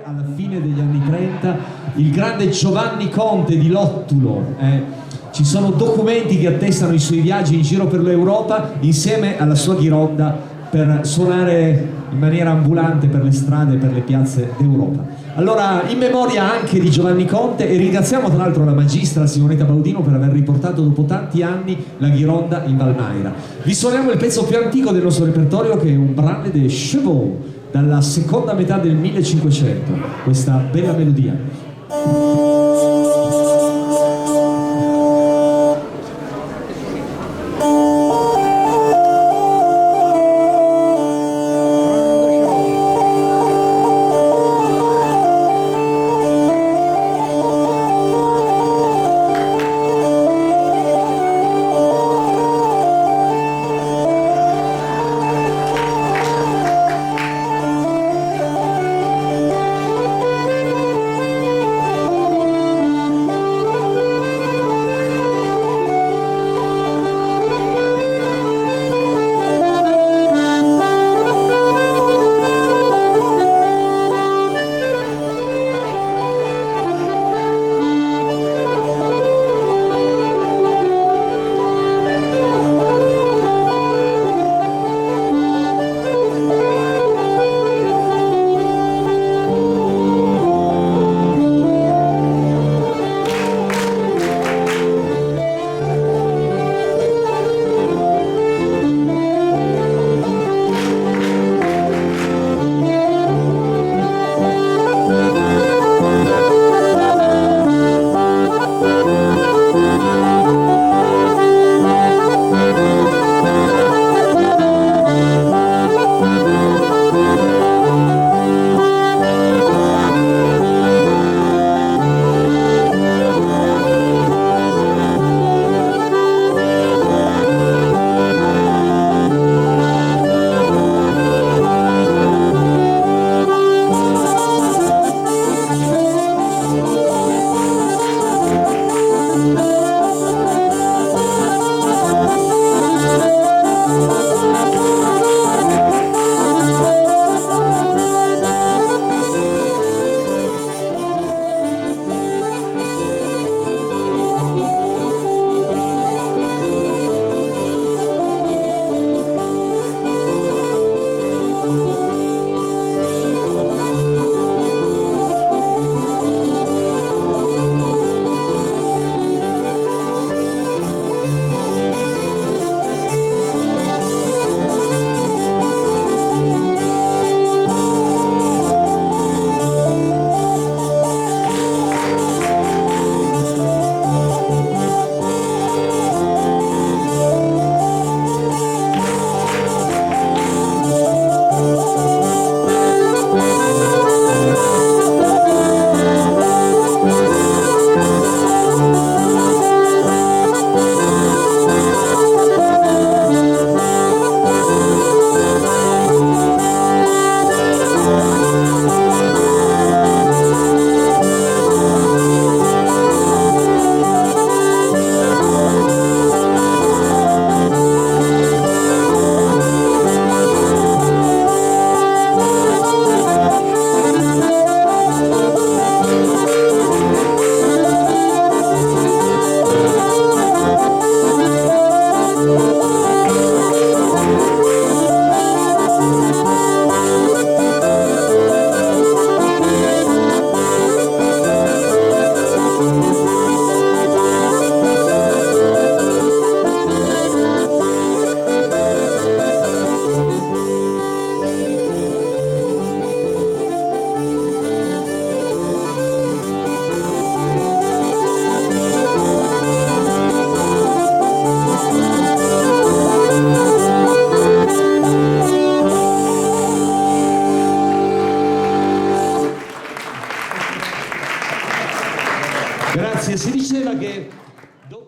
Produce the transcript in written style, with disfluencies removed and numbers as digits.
alla fine degli anni 30, il grande Giovanni Conte di Lottulo. Ci sono documenti che attestano i suoi viaggi in giro per l'Europa insieme alla sua ghironda per suonare in maniera ambulante per le strade e per le piazze d'Europa. Allora, in memoria anche di Giovanni Conte, e ringraziamo tra l'altro la magistra Simonetta Baudino per aver riportato dopo tanti anni la ghironda in Valmaira. Vi suoniamo il pezzo più antico del nostro repertorio, che è un Branle des Chevaux dalla seconda metà del 1500, questa bella melodia.